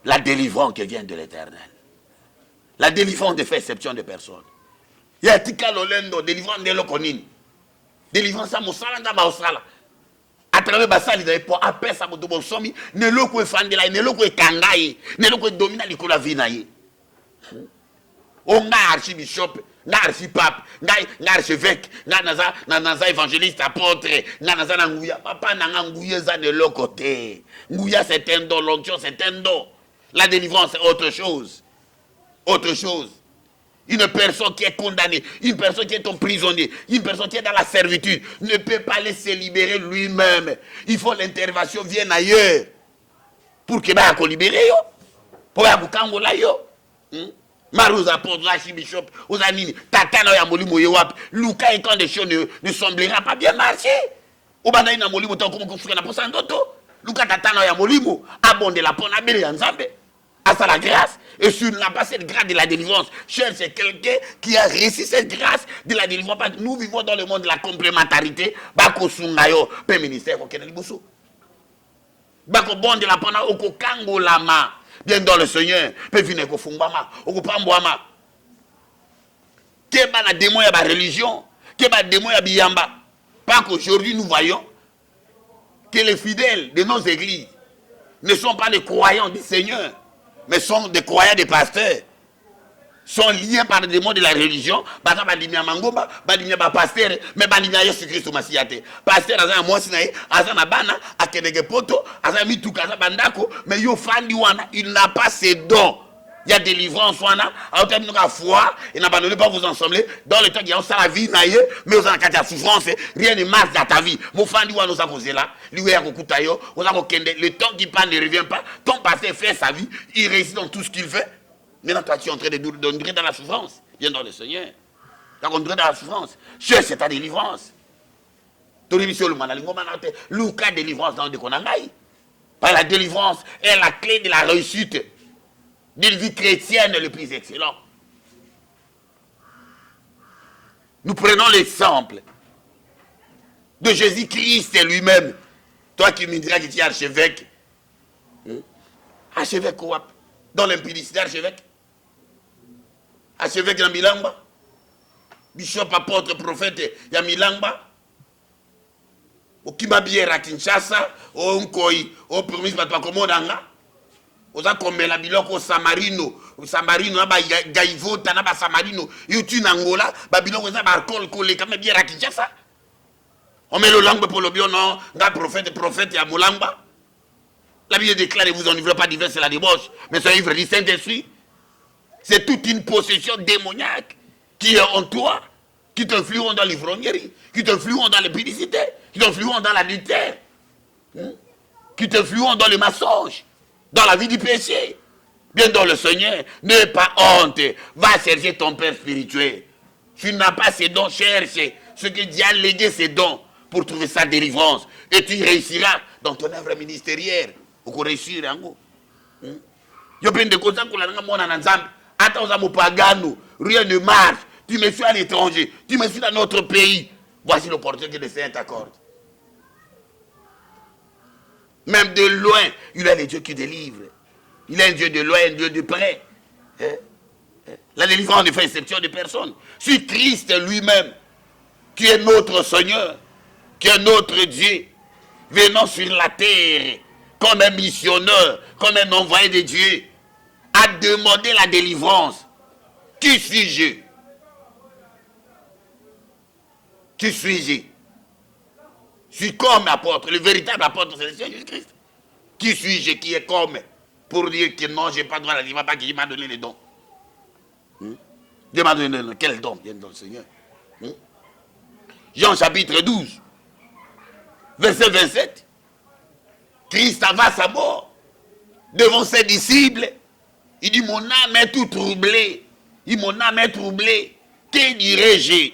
La délivrance qui vient de l'Éternel. La délivrance ne fait exception de personne. Il y a tika lolendo, délivrance de l'okonini. Délivrance à Moussala, à travers Bassali, pour appeler ça, ne l'oko fandela, ne l'oko kangaye, ne l'oko domina l'ikola vinaye. On a archibishop, on a archipape, on a archevêque, on a évangéliste, apôtre, on a ngouya. Papa n'a ngouya ça de l'autre côté. Ngouya c'est un don, l'onction c'est un don. La délivrance c'est autre chose. Autre chose. Une personne qui est condamnée, une personne qui est emprisonnée, une personne qui est dans la servitude, ne peut pas laisser libérer lui-même. Il faut l'intervention vienne ailleurs. Pour que va libérer yo. Pour que kangola yo. Marous apôtres, archibishop, aux anini, tatana ya molimo yewap, Luka et quand des choses ne semblera pas bien marcher. Au banaï na molimo tant comme construire na posa ndoto. Luka tatana ya molimo, abonde la pona belle ya nzambe. À ça la grâce. Et si on n'a pas cette grâce de la délivrance, cher, c'est quelqu'un qui a réussi cette grâce de la délivrance. Nous vivons dans le monde de la complémentarité. Bako sungayo, pe ministère, ko kena liboso. Bako bon de la pona, oko kango lama. Bien dans le Seigneur, peut venir ko fumbama, oko pambwama. Keba na démon ya ba religion, keba démon ya biyamba. Pas qu'aujourd'hui nous voyons que les fidèles de nos églises ne sont pas des croyants du Seigneur, mais sont des croyants des pasteurs. Sont liés par le démon de la religion. Parce que les mangomba, les pasteurs, mais les Jésus-Christ Masiate. Pasteur, azana mwasinae, azana bana, akenege poto, azana mituka, azana bandako, mais yo fandi wana, il n'a pas ses dons. Il y a délivrance wana, à autant de foi, et n'abandonnez pas vous ensemble, dans le temps qu'il y a la vie naïe, mais vous en avez la souffrance, rien ne marche dans ta vie. Mon fandi wana nous a causé là, lui a kokutayo, vous avez kende, le temps qui passe ne revient pas, ton pasteur fait sa vie, il réussit dans tout ce qu'il fait. Maintenant, toi, tu es en train d'entrer dans la souffrance. Viens dans le Seigneur. Tu es entré dans la souffrance. C'est ta délivrance. Tu es sur le manalingo, Luka délivrance dans le Konangaï. Par la délivrance est la clé de la réussite d'une vie chrétienne le plus excellent. Nous prenons l'exemple de Jésus-Christ lui-même. Toi qui me diras que tu es archevêque. Archevêque quoi? Dans l'impudicité, archevêque. Archevêque ya Milamba, bishop, apôtre, prophète ya Milamba, au Kimabiera Kinshasa, au Nkoi, au promis patwa komodanga, aux akomela biloko Samarino, Samarino aba gaivota na ba Samarino, yutu Angola, ba biloko za ba alcool kolé comme biera Kinshasa. On met le langue pour le bio non, nga prophète ya Mulamba. La Bible déclare, vous enivrez pas divers, c'est la débauche, mais soyez ivre du Saint-Esprit. C'est toute une possession démoniaque qui est en toi, qui t'influence dans l'ivrognerie, qui t'influence dans l'épidicité, qui t'influence dans l'adultère, qui t'influence dans le mensonge, dans la vie du péché. Bien dans le Seigneur, n'aie pas honte, va chercher ton Père spirituel. Tu n'as pas ces dons, cherche ce que Dieu a légué ces dons pour trouver sa délivrance. Et tu réussiras dans ton œuvre ministérielle. Pour réussir, yo peine de cause que la mona nanzambe. Attends, rien ne marche. Tu me suis à l'étranger, tu me suis dans notre pays. Voici l'opportunité que le Seigneur t'accorde. Même de loin, il est le Dieu qui délivre. Il est un Dieu de loin, un Dieu de près. La délivrance ne fait exception de personne. C'est Christ lui-même, qui est notre Seigneur, qui est notre Dieu, venant sur la terre, comme un missionnaire, comme un envoyé de Dieu, a demandé la délivrance. Qui suis-je? Qui suis-je? Je suis comme apôtre, le véritable apôtre, c'est le Seigneur Jésus-Christ. Qui suis-je qui est comme? Pour dire que non, je n'ai pas droit à la délivrance, pas qu'il m'a donné les dons. Dieu m'a donné quel don vient dans le Seigneur? Jean chapitre 12, verset 27. Christ va à sa mort devant ses disciples. Il dit, mon âme est tout troublée. Il dit, mon âme est troublée. Que dirais-je?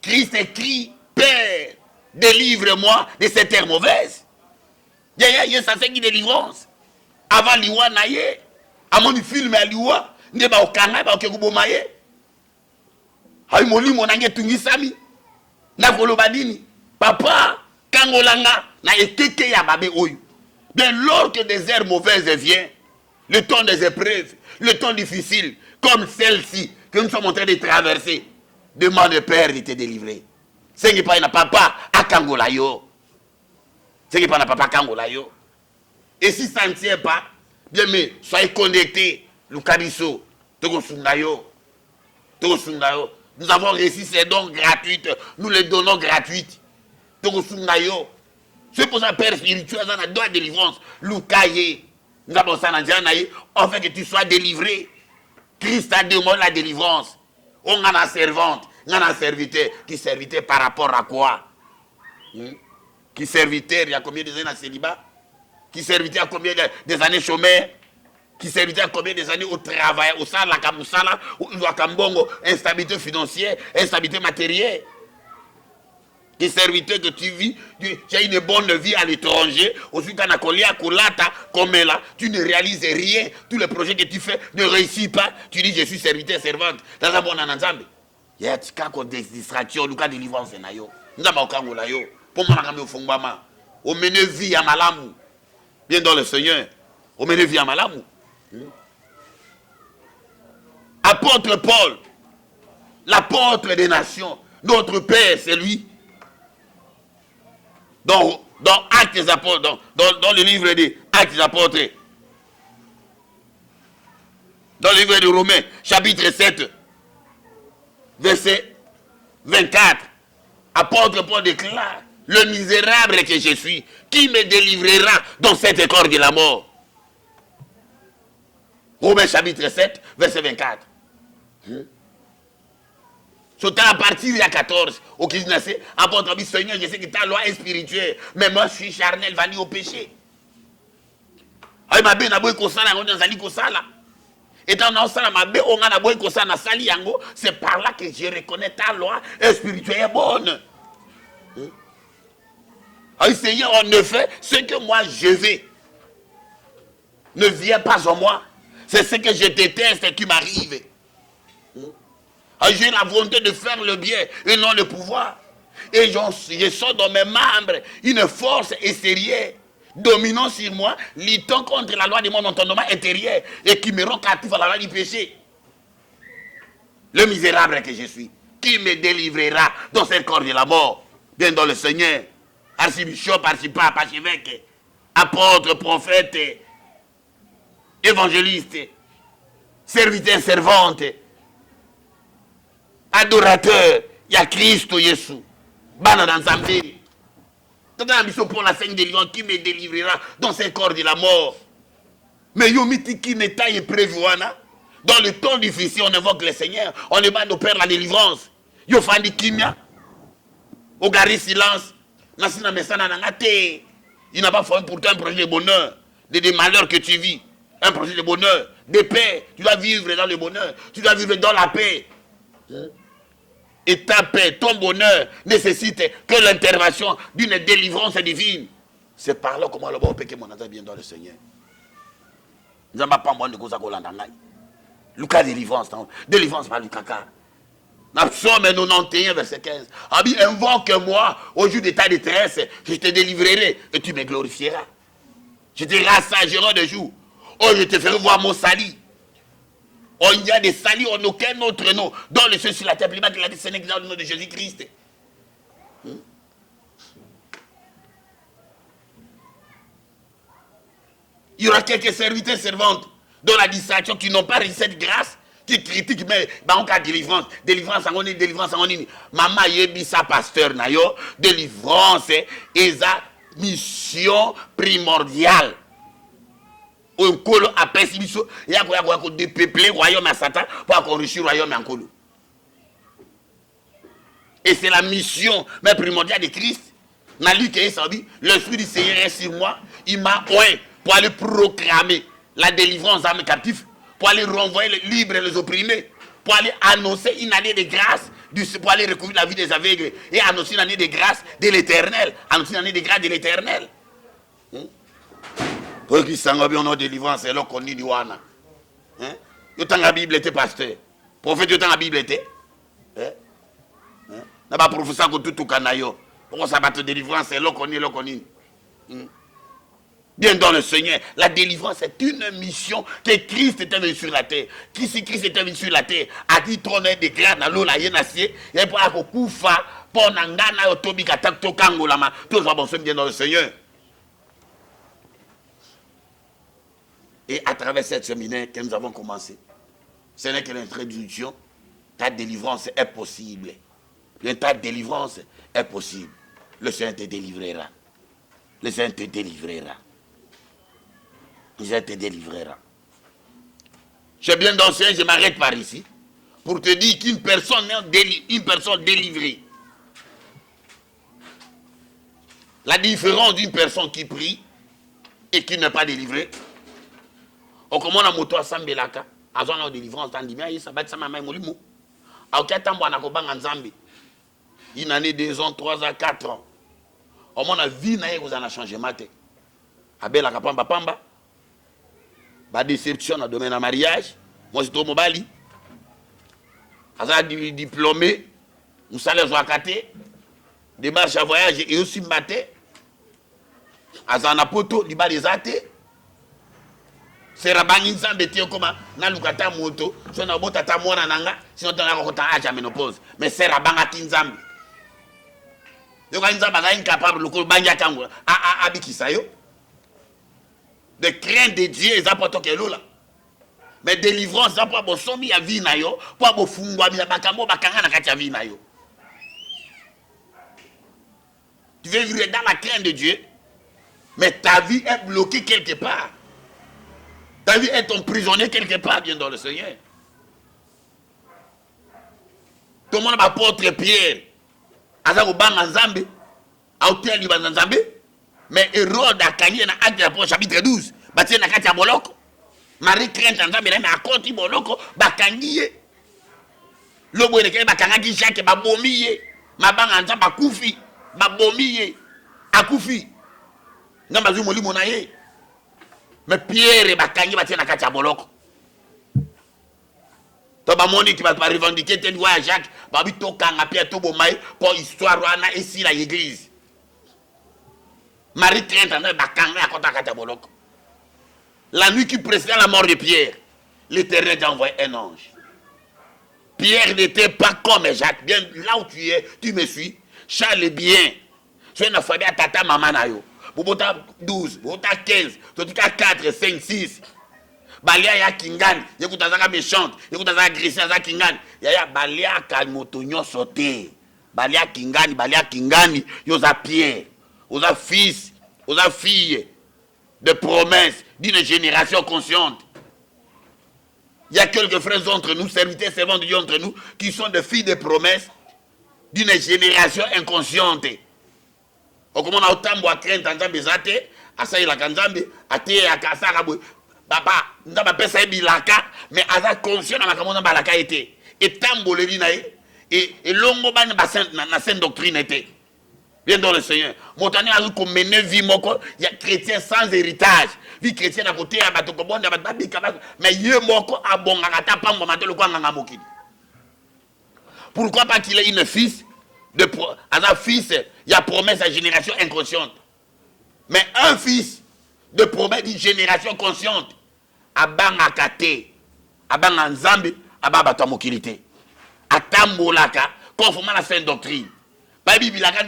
Christ écrit, Père, délivre-moi de cette terre mauvaise. Il y a ça c'est qui délivrance. Avant l'iwa naye, avant du film à l'iwa, ne ba okanga ba okekubo maye. Ay moli monange tungisami. Na koloba nini? Papa, kangolanga na ekeke ya babe oyo. Bien lors que des herbes mauvaises viennent, le temps des épreuves, le temps difficile, comme celle-ci que nous sommes en train de traverser, demande au Père de te délivrer. Ce n'est pas un papa à Kangolayo. Ce n'est pas un papa à Kangolayo. Et si ça ne tient pas, bien mais soyez connectés, Lukabiso, Togosundayo. Nous avons réussi ces dons gratuites, nous les donnons gratuites. Togosundayo. C'est pour ça, Père spirituel, dans la don de délivrance, Lukaye, nous avons ça dans Dianaï, on fait que tu sois délivré. Christ a demandé la délivrance. On a la servante, on a la serviteur. Qui serviteur par rapport à quoi? Qui serviteur, il y a combien d'années dans célibat? Qui serviteur, il y a combien des années chômeur? Qui serviteur, il y a combien des années au travail, au salaire, au Kambongo, instabilité financière, instabilité matérielle? Qui serviteur que tu vis, tu as une bonne vie à l'étranger, ensuite tu as comme là, tu ne réalises rien, tous les projets que tu fais ne réussissent pas, tu dis je suis serviteur, servante, dans un bon ananzambe. Il y a des distractions, il y a des délivrance, nous avons un yo. Pour moi, on mène vie à Malamu, bien dans le Seigneur, on mène vie à Malamu. Apôtre Paul, l'apôtre des nations, notre Père, c'est lui. Dans Actes des Apôtres, dans le livre des Actes des Apôtres, dans le livre de Romains, chapitre 7, verset 24, apôtre Paul déclare, le misérable que je suis, qui me délivrera dans cette corps de la mort? Romains chapitre 7, verset 24. C'est à partir de la 14, au Christ, apôtre dit, Seigneur, je sais que ta loi est spirituelle, mais moi je suis charnel, vanni au péché. C'est par là que je reconnais ta loi est spirituelle et bonne. Seigneur, en effet, ce que moi je veux ne vient pas en moi. C'est ce que je déteste qui m'arrive. J'ai la volonté de faire le bien et non le pouvoir. Et je sens dans mes membres une force extérieure dominant sur moi, luttant contre la loi de mon entendement intérieur et qui me rend captif à la loi du péché. Le misérable que je suis, qui me délivrera dans ce corps de la mort? Bien dans le Seigneur, archibishop, archipape, archevêque, apôtre, prophète, évangéliste, serviteur, servante, adorateur, il y a Christ Jésus. Bana dans Zambie. Dans la mission pour la Seigne délivrance, qui me délivrera dans ce corps de la mort? Mais yomiti qui n'est pas prévu. Dans le temps difficile, on évoque le Seigneur, on demande au Père la délivrance. Yo fandi kimia, au gari silence, nasina mesana nangate. Il n'a pas fait pourtant un projet de bonheur, des malheurs que tu vis, un projet de bonheur, de paix. Tu dois vivre dans le bonheur, tu dois vivre dans la paix. Et ta paix, ton bonheur nécessite que l'intervention d'une délivrance divine. C'est par là comment le bon peut que mon âme bien dans le Seigneur. Nous n'avons pas moins de causes à Golandangaï. Lucas délivrance, délivrance par Lucas. Psaume 91, verset 15. Abi, invoque-moi au jour de ta détresse, je te délivrerai et tu me glorifieras. Je te rassagerai de jour. Oh, je te ferai voir mon salut. Oh, il y a des saluts en aucun autre nom. Dans le ciel sur la terre, il a dit, ce n'est que dans le nom de Jésus-Christ. Il y aura quelques serviteurs servantes dans la distraction qui n'ont pas reçu cette grâce, qui critiquent, mais en cas de délivrance, délivrance en est, délivrance en est. Maman yebisa pasteur nayo, délivrance est sa mission primordiale. On colo après si biso, il y a quoi dépeupler royaume à Satan pour enrichir royaume en colo. Et c'est la mission mais primordiale de Christ. L'Esprit du Seigneur est sur moi, il m'a oint pour aller proclamer la délivrance à mes captifs, pour aller renvoyer les libres et les opprimés, pour aller annoncer une année de grâce, pour aller recouvrir la vie des aveugles et annoncer une année de grâce de l'Éternel. Annoncer une année de grâce de l'Éternel. Pour qui s'en va bien en délivrance, c'est là qu'on dit du wana. Yo tant la Bible était pasteur. Prophète yo tant la Bible était. N'a pas professeur que tout kanayo. Pour ça va te délivrance, c'est là qu'on dit, là qu'on dit. Bien dans le Seigneur, la délivrance est une mission que Christ était venu sur la terre. Si Christ était venu sur la terre, a dit trône de grâce dans l'eau, la yenasie, et pour avoir koufa, pour n'angana otobi katak tokango lama, tous va bon bien dans le Seigneur. Et à travers cette séminaire que nous avons commencé, ce n'est que l'introduction, ta délivrance est possible. Bien, ta délivrance est possible. Le Seigneur te délivrera. Le Seigneur te délivrera. Le Seigneur te délivrera. J'ai bien d'enseigner, je m'arrête par ici, pour te dire qu'une personne délivrée, la différence d'une personne qui prie et qui n'est pas délivrée, on commence à moto à Sambelaka, à zone de délivrance, dans le ça va être ça, maman, molimo. À Okatambo, on a compris en Zambie. Une année, 2 ans, 3 ans, 4 ans. Au moins, la vie n'a pas changé. À Bela Kapamba Pamba, la déception dans le domaine du mariage. Moi, je suis au Mobali. À diplômé, nous salaire à côté, démarche à voyage et aussi maté. À Zanapoto, il va les athées. C'est Rabangi Nzambe Tio Koma, Nalukata Moto, son abota Tamona Nanga, sinon on a encore à ménopause. Mais c'est Rabanga Tinzambe. Le Nzamba est incapable de Banya Kango, à Abikisayo. De crainte de Dieu, ils apportent que là. Mais délivrance, ça pour somi à vie nayo, pour fungwa mi bakamo bakanga na katia vie nayo. Tu veux vivre dans la crainte de Dieu, mais ta vie est bloquée quelque part. Ta vie est emprisonnée quelque part, bien dans le Seigneur. Tout le monde va apôtre Pierre. Azago banga Nzambe. A hôtel du Nzambe. Mais Hérode a gagné dans Acte de l'Apôtre chapitre 12. Bâti na kati ya boloko. Marie crainte Nzambe mais a konti boloko bakangiye. Lobo eleke bakangaki Jacques babomiye. Mabanga Nzambe akufi. Babomiye. Akufi. Ngamba zu molimo na ye. Mais Pierre bakangi batie na kati ya boloko. To ba moni qui va revendiquer tel voix à Jacques, ba bi to kanga Pierre to bomai pour histoire wana ici la église. Marie crainte na bakanga ya kota kati ya boloko. La nuit qui précédait la mort de Pierre, l'Éternel a envoyé un ange. Pierre n'était pas comme Jacques. Bien là où tu es, tu me suis. Charles est bien. Tu es une famille à tata maman na yo. Bobota 12, bobota 15, totika 4, 5, 6. Balia ya kingani, yekutazaka méchante, yekutazaka agresseur za kingani. Yaya balia kalmotonyo sauté. Balia kingani, yoza Pierre, yoza fils, yoza fille de promesse d'une génération consciente. Il y a quelques frères entre nous, serviteurs servants de Dieu entre nous, qui sont des filles de promesse d'une génération inconsciente. Comment on a autant de crainte en Zambie, à ça il a Kanzambe, à Té, à Kassarabou, papa, nous avons pas ça bilaka, mais à ça conscient dans la caméra balaka était. Et tambolé naïe, et longo ban na sainte doctrine était. Bien dans le Seigneur. Montagné a dit qu'on mène vie moko, il y a chrétien sans héritage. Vie chrétienne à côté, à Batokobon, à Batbabika, mais il y a moko à bon à tapang, à le coin à Moki. Pourquoi pas qu'il ait une fils de un fils, il y a promesse à génération inconsciente. Mais un fils de promesse d'une génération consciente, à Bangakate, à Banganzambi, à Babatamokilité, à Tambolaka, conformément à la sainte doctrine. Pas Bibilaka,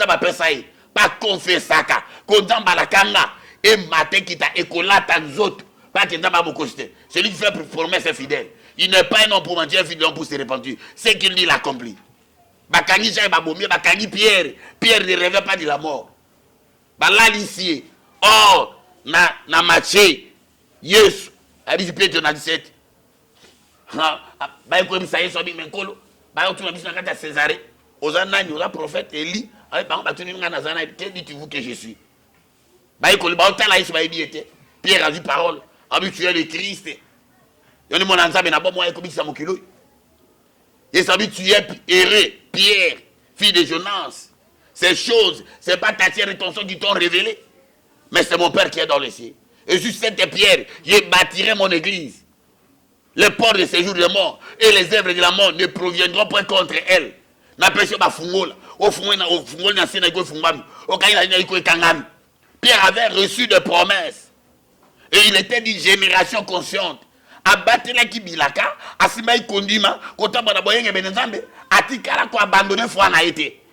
pas confessaka, Kondamba la Kanga, et Maté qui t'a écolata nous autres, pas que Ndamba Mokoste. Celui qui fait promesse est fidèle. Il n'est pas un homme pour mentir, fidèle pour se repentir. C'est qu'il dit l'accomplit. Bakangi Jai Babomi, Bakangi Pierre. Pierre ne rêvait pas de la mort. Balalicie. Or, na matché, yes, a dit Pierre 17. Bah, écoute, ça y est, ça y est, Menkolo. Bah, on tourne à Césarée. Aux années, on a prophète Élie. Par exemple, que dites-vous que je suis? Bah, écoute, bah, on t'a là, Pierre a dit parole. Habitué le Christ. Il y a mon ensemble, n'a pas moi, comme ça, mon kilo. Et ça veut tu es erré, Pierre, fille de Jonas. Ces choses, ce n'est pas ta tienne et ton son qui t'ont révélé. Mais c'est mon Père qui est dans les cieux. Et sur cette pierre, je bâtirai mon église. Les portes de séjour de mort et les œuvres de la mort ne proviendront pas contre elle. Pierre avait reçu des promesses. Et il était d'une génération consciente. Abatelaki bilaka, asimai kondima, kota bana boyenge benenzambe, atikala ko abandonner foi na été.